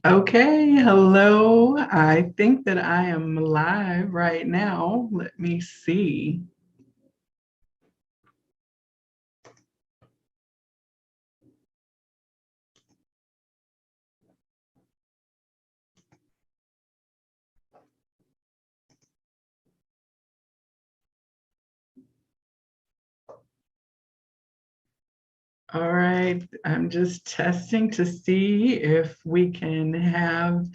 Okay, hello. I think that I am live right now. Let me see. All right, I'm just testing to see if we can have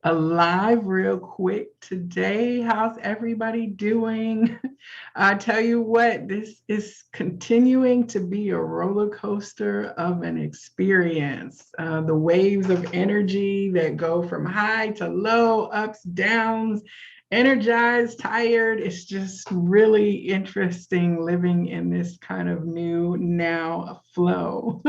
a live real quick today. How's everybody doing? I tell you what, this is continuing to be a roller coaster of an experience. The waves of energy that go from high to low, ups, downs, energized, tired. It's just really interesting living in this kind of new now flow.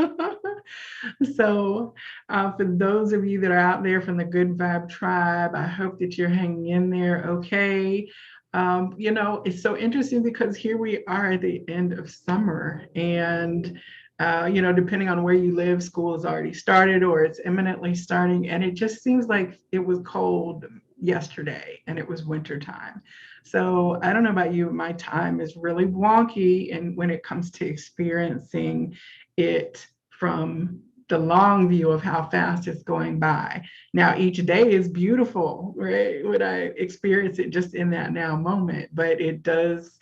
So, for those of you that are out there from the Good Vibe Tribe, I hope that you're hanging in there okay. It's so interesting because here we are at the end of summer, and depending on where you live, school has already started or it's imminently starting, and it just seems like it was cold yesterday and it was winter time. So I don't know about you, my time is really wonky, and when it comes to experiencing it from the long view of how fast it's going by. Now, each day is beautiful, right? When I experience it just in that now moment, but it does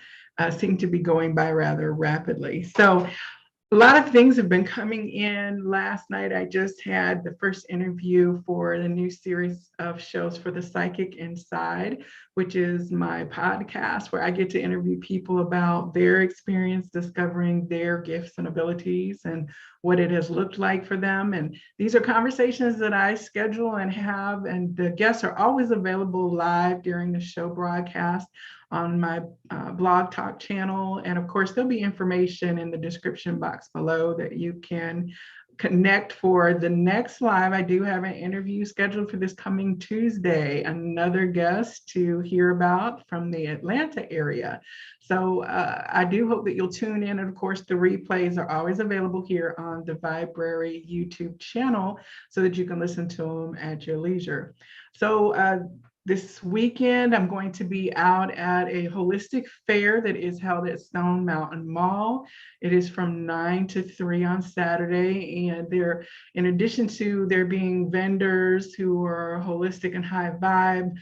seem to be going by rather rapidly. So a lot of things have been coming in. Last night, I just had the first interview for the new series of shows for The Psychic Inside, which is my podcast where I get to interview people about their experience discovering their gifts and abilities and what it has looked like for them. And these are conversations that I schedule and have, and the guests are always available live during the show broadcast on my blog talk channel. And of course, there'll be information in the description box below that you can connect for the next live. I do have an interview scheduled for this coming Tuesday, another guest to hear about from the Atlanta area. So I do hope that you'll tune in. And of course, the replays are always available here on the Viberary YouTube channel so that you can listen to them at your leisure. So this weekend, I'm going to be out at a holistic fair that is held at Stone Mountain Mall. It is from 9 to 3 on Saturday. And there, in addition to there being vendors who are holistic and high vibe,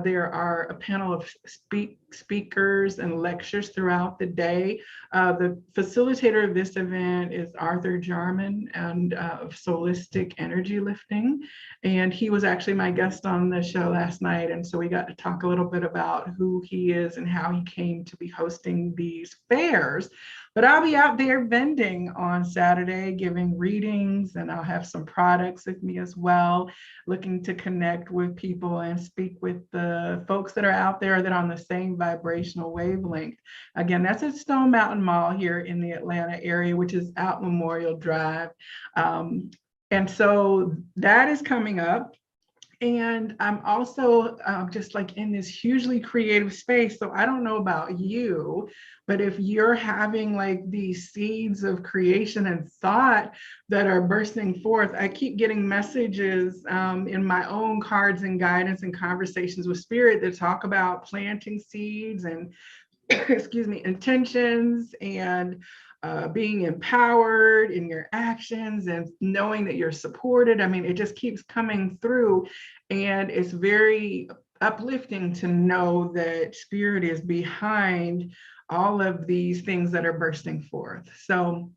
there are a panel of speakers and lectures throughout the day. The facilitator of this event is Arthur Jarman and of Solistic Energy Lifting. And he was actually my guest on the show last night. And so we got to talk a little bit about who he is and how he came to be hosting these fairs. But I'll be out there vending on Saturday, giving readings, and I'll have some products with me as well, looking to connect with people and speak with the folks that are out there that are on the same vibrational wavelength. Again, that's at Stone Mountain Mall here in the Atlanta area, which is out Memorial Drive. And so that is coming up. And I'm also just like in this hugely creative space. So I don't know about you, but if you're having like these seeds of creation and thought that are bursting forth, I keep getting messages in my own cards and guidance and conversations with spirit that talk about planting seeds and excuse me, intentions and being empowered in your actions and knowing that you're supported. I mean, it just keeps coming through, and it's very uplifting to know that spirit is behind all of these things that are bursting forth. So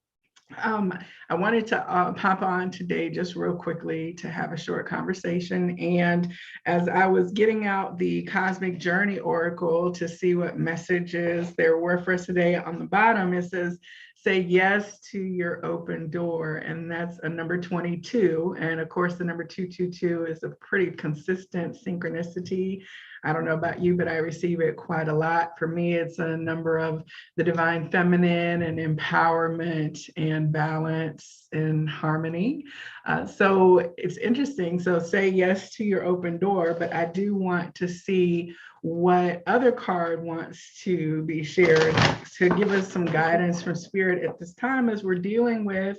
I wanted to pop on today just real quickly to have a short conversation. And as I was getting out the Cosmic Journey Oracle to see what messages there were for us today, on the bottom it says, say yes to your open door. And that's a number 22. And of course, the number 222 is a pretty consistent synchronicity. I don't know about you, but I receive it quite a lot. For me, it's a number of the divine feminine and empowerment and balance and harmony. So it's interesting. So say yes to your open door, but I do want to see what other card wants to be shared to give us some guidance from spirit at this time as we're dealing with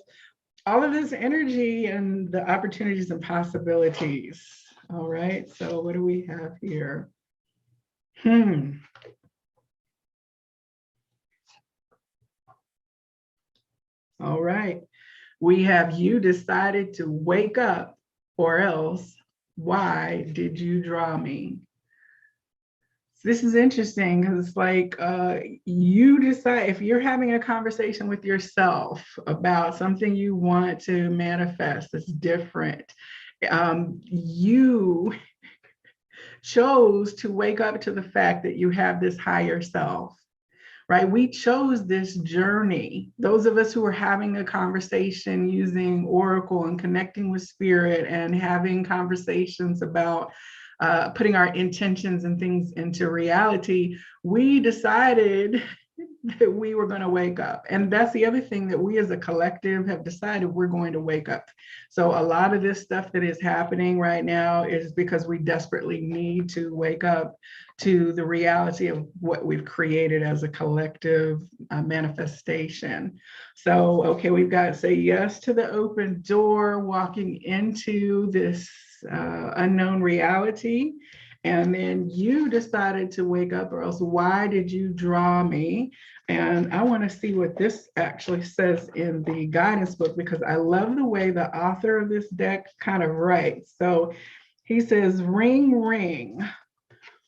all of this energy and the opportunities and possibilities. All right, so what do we have here? All right. We have you decided to wake up, or else why did you draw me? This is interesting because it's like you decide if you're having a conversation with yourself about something you want to manifest that's different. You chose to wake up to the fact that you have this higher self, right? We chose this journey. Those of us who are having a conversation using Oracle and connecting with spirit and having conversations about putting our intentions and things into reality, we decided that we were going to wake up. And that's the other thing, that we as a collective have decided we're going to wake up. So a lot of this stuff that is happening right now is because we desperately need to wake up to the reality of what we've created as a collective manifestation. So, okay, we've got to say yes to the open door, walking into this unknown reality. And then you decided to wake up, or else why did you draw me? And I want to see what this actually says in the guidance book, because I love the way the author of this deck kind of writes. So he says, ring, ring.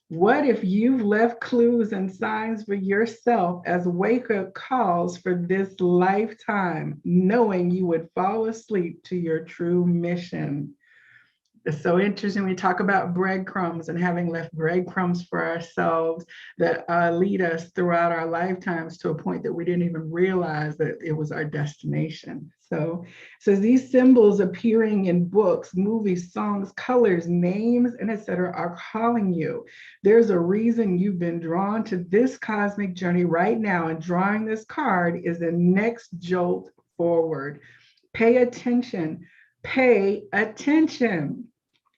What if you've left clues and signs for yourself as wake-up calls for this lifetime, knowing you would fall asleep to your true mission? It's so interesting. We talk about breadcrumbs and having left breadcrumbs for ourselves that lead us throughout our lifetimes to a point that we didn't even realize that it was our destination. So these symbols appearing in books, movies, songs, colors, names, and etc. are calling you. There's a reason you've been drawn to this cosmic journey right now, and drawing this card is the next jolt forward. Pay attention. Pay attention.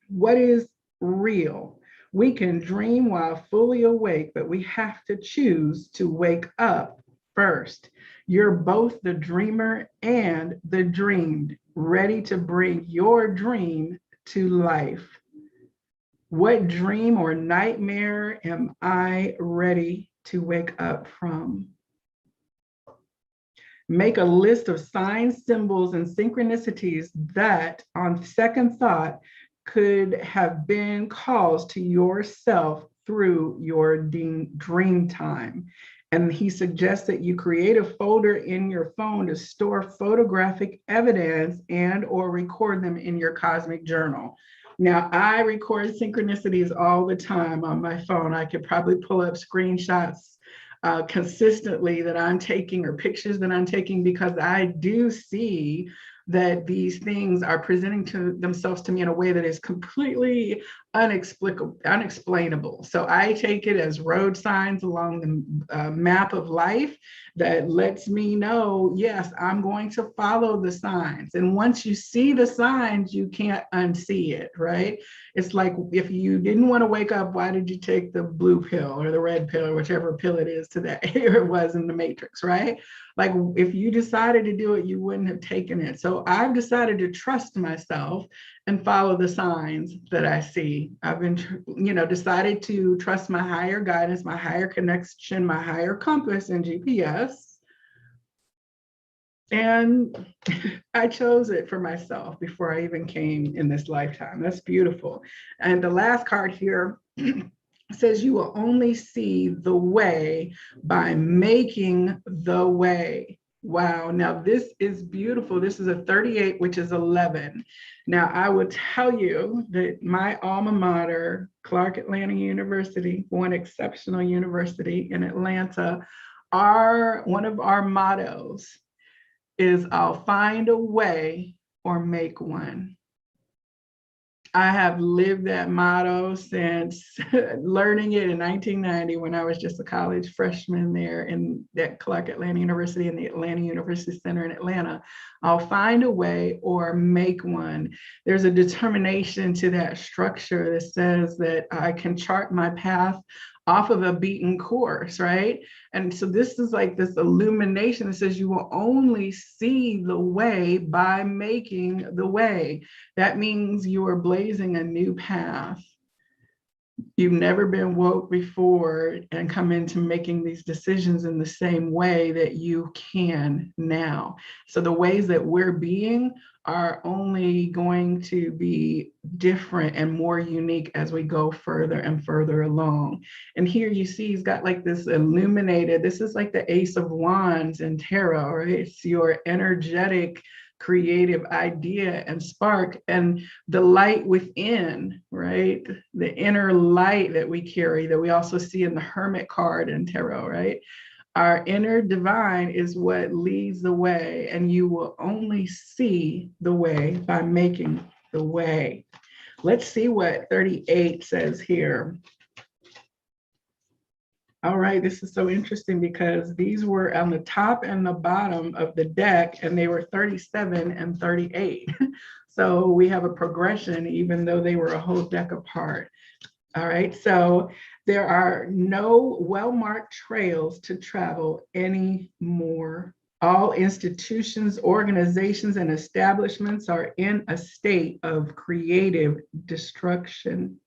What is real? We can dream while fully awake, but we have to choose to wake up first. You're both the dreamer and the dreamed, ready to bring your dream to life. What dream or nightmare am I ready to wake up from? Make a list of signs, symbols, and synchronicities that, on second thought, could have been calls to yourself through your dream time. And he suggests that you create a folder in your phone to store photographic evidence and or record them in your cosmic journal. Now, I record synchronicities all the time on my phone. I could probably pull up screenshots consistently that I'm taking, or pictures that I'm taking, because I do see that these things are presenting to themselves to me in a way that is completely unexplainable. So I take it as road signs along the map of life that lets me know, yes, I'm going to follow the signs. And once you see the signs, you can't unsee it, right? It's like, if you didn't want to wake up, why did you take the blue pill or the red pill or whichever pill it is today, or it was in the Matrix, right? Like, if you decided to do it, you wouldn't have taken it. So I've decided to trust myself and follow the signs that I see. I've been, decided to trust my higher guidance, my higher connection, my higher compass and GPS. And I chose it for myself before I even came in this lifetime. That's beautiful. And the last card here says, you will only see the way by making the way. Wow. Now this is beautiful. This is a 38, which is 11. Now I will tell you that my alma mater, Clark Atlanta University, one exceptional university in Atlanta, one of our mottos is, I'll find a way or make one. I have lived that motto since learning it in 1990, when I was just a college freshman there in that Clark Atlanta University, in the Atlanta University Center in Atlanta. I'll find a way or make one. There's a determination to that structure that says that I can chart my path off of a beaten course, right? And so this is like this illumination that says you will only see the way by making the way. That means you are blazing a new path. You've never been woke before and come into making these decisions in the same way that you can now. So the ways that we're being are only going to be different and more unique as we go further and further along. And here you see he's got like this illuminated, this is like the Ace of Wands in tarot, right? It's your energetic creative idea and spark, and the light within, right? The inner light that we carry, that we also see in the Hermit card in tarot, right? Our inner divine is what leads the way, and you will only see the way by making the way. Let's see what 38 says here. All right, this is so interesting because these were on the top and the bottom of the deck, and they were 37 and 38. So we have a progression, even though they were a whole deck apart. All right, so there are no well-marked trails to travel anymore. All institutions, organizations, and establishments are in a state of creative destruction.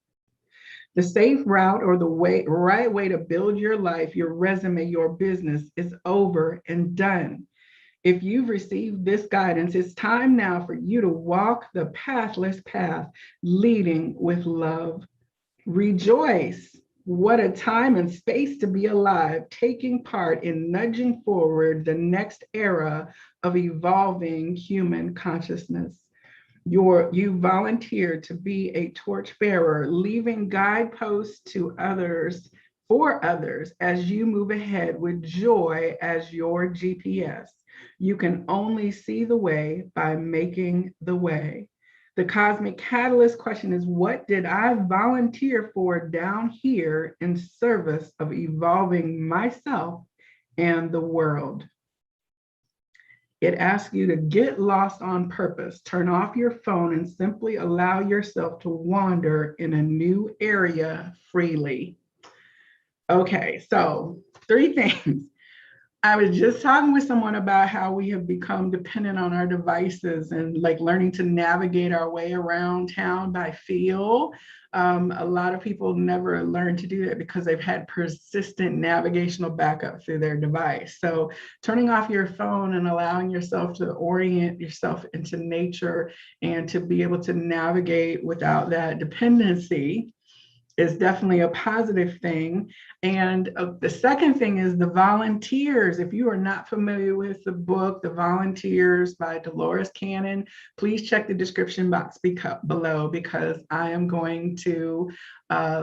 The safe route, or the right way to build your life, your resume, your business is over and done. If you've received this guidance, it's time now for you to walk the pathless path, leading with love. Rejoice. What a time and space to be alive, taking part in nudging forward the next era of evolving human consciousness. You volunteered to be a torchbearer, leaving guideposts to others, for others, as you move ahead with joy as your GPS. You can only see the way by making the way. The cosmic catalyst question is, what did I volunteer for down here in service of evolving myself and the world? It asks you to get lost on purpose, turn off your phone, and simply allow yourself to wander in a new area freely. Okay, so 3 things. I was just talking with someone about how we have become dependent on our devices and like learning to navigate our way around town by feel. A lot of people never learn to do that because they've had persistent navigational backup through their device. So turning off your phone and allowing yourself to orient yourself into nature and to be able to navigate without that dependency is definitely a positive thing. And the second thing is the volunteers. If you are not familiar with the book, The Volunteers by Dolores Cannon, please check the description box below, because I am going to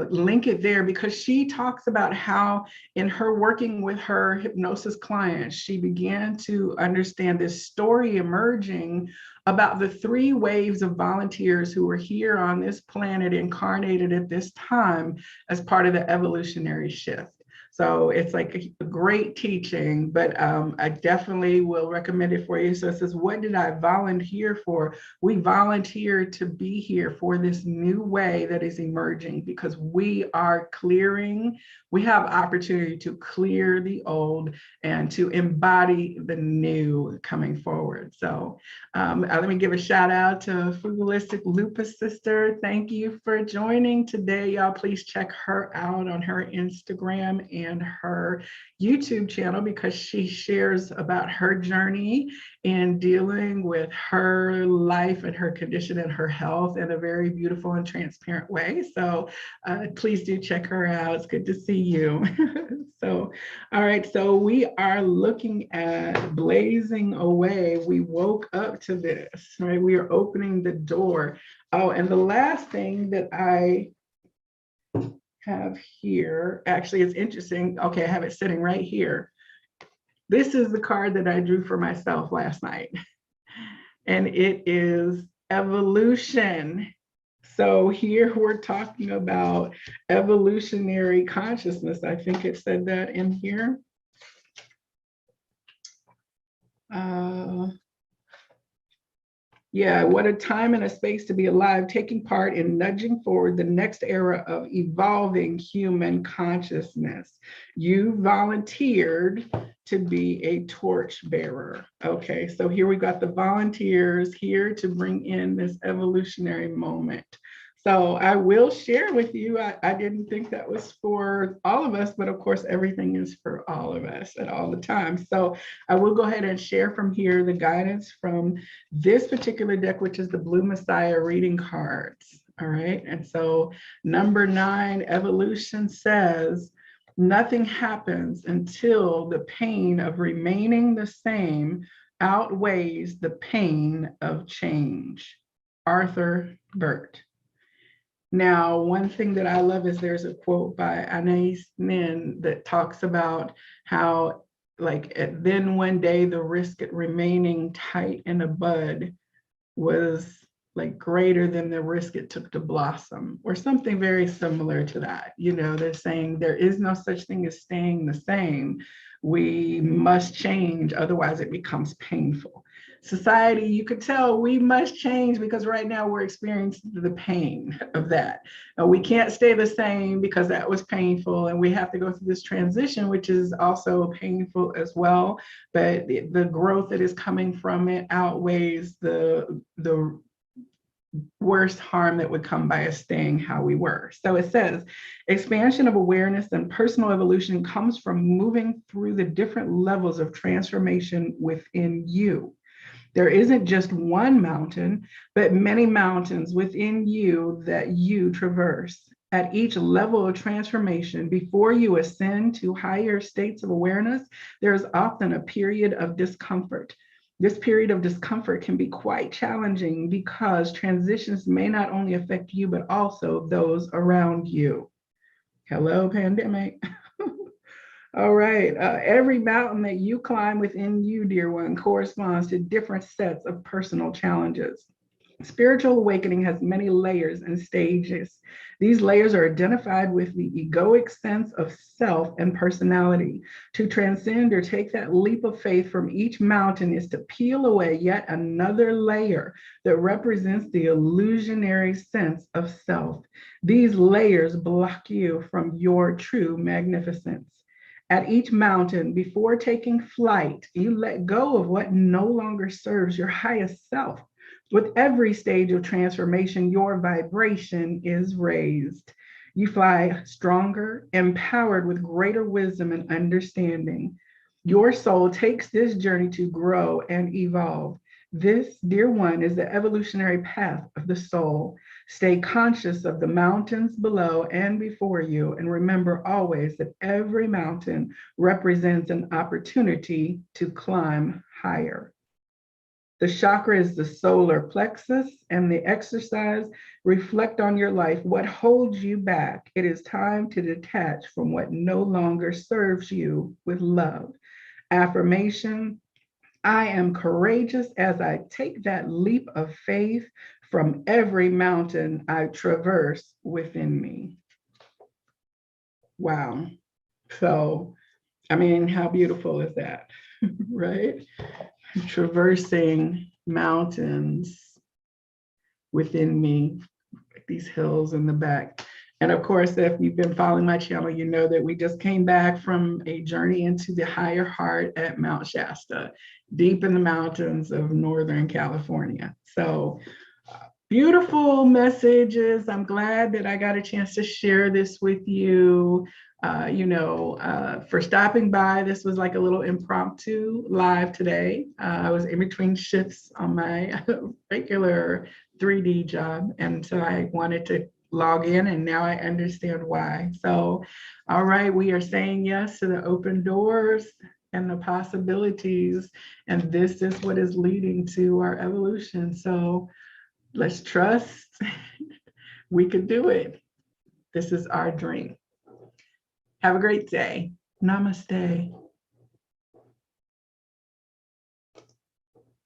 link it there, because she talks about how in her working with her hypnosis clients, she began to understand this story emerging about the 3 waves of volunteers who were here on this planet incarnated at this time as part of the evolutionary shift. So it's like a great teaching, but I definitely will recommend it for you. So it says, what did I volunteer for? We volunteered to be here for this new way that is emerging, because we are clearing, we have opportunity to clear the old and to embody the new coming forward. So let me give a shout out to Frugalistic Lupus Sister. Thank you for joining today, y'all. Please check her out on her Instagram and her YouTube channel, because she shares about her journey in dealing with her life and her condition and her health in a very beautiful and transparent way. So please do check her out. It's good to see you. So, all right, so we are looking at blazing away. We woke up to this, right? We are opening the door. Oh, and the last thing that I have here, actually, it's interesting. Okay, I have it sitting right here. This is the card that I drew for myself last night, and it is evolution. So here we're talking about evolutionary consciousness. I think it said that in here. Yeah, what a time and a space to be alive, taking part in nudging forward the next era of evolving human consciousness. You volunteered to be a torch bearer. Okay, so here we got the volunteers here to bring in this evolutionary moment. So I will share with you, I didn't think that was for all of us, but of course, everything is for all of us at all the time. So I will go ahead and share from here the guidance from this particular deck, which is the Blue Messiah reading cards. All right. And so number 9, evolution says, nothing happens until the pain of remaining the same outweighs the pain of change. Arthur Burt. Now, one thing that I love is there's a quote by Anais Nin that talks about how, like, then one day the risk at remaining tight in a bud was like greater than the risk it took to blossom, or something very similar to that. You know, they're saying there is no such thing as staying the same. We must change, otherwise it becomes painful. Society, you could tell we must change because right now we're experiencing the pain of that. We can't stay the same because that was painful, and we have to go through this transition, which is also painful as well. But the growth that is coming from it outweighs the worst harm that would come by us staying how we were. So it says, expansion of awareness and personal evolution comes from moving through the different levels of transformation within you. There isn't just one mountain, but many mountains within you that you traverse. At each level of transformation, before you ascend to higher states of awareness, there is often a period of discomfort. This period of discomfort can be quite challenging because transitions may not only affect you, but also those around you. Hello, pandemic. All right. Every mountain that you climb within you, dear one, corresponds to different sets of personal challenges. Spiritual awakening has many layers and stages. These layers are identified with the egoic sense of self and personality. To transcend or take that leap of faith from each mountain is to peel away yet another layer that represents the illusionary sense of self. These layers block you from your true magnificence. At each mountain, before taking flight, you let go of what no longer serves your highest self. With every stage of transformation, your vibration is raised. You fly stronger, empowered with greater wisdom and understanding. Your soul takes this journey to grow and evolve. This, dear one, is the evolutionary path of the soul. Stay conscious of the mountains below and before you, and remember always that every mountain represents an opportunity to climb higher. The chakra is the solar plexus, and the exercise, reflect on your life. What holds you back? It is time to detach from what no longer serves you with love. Affirmation, I am courageous as I take that leap of faith from every mountain I traverse within me. Wow. So, I mean, how beautiful is that, right? Traversing mountains within me, like these hills in the back. And of course, if you've been following my channel, you know that we just came back from a journey into the higher heart at Mount Shasta, deep in the mountains of Northern California. So beautiful messages. I'm glad that I got a chance to share this with you. For stopping by. This was like a little impromptu live today. I was in between shifts on my regular 3D job, and so I wanted to log in, and now I understand why. So, all right, we are saying yes to the open doors and the possibilities, and this is what is leading to our evolution. So let's trust we could do it. This is our dream. Have a great day. Namaste.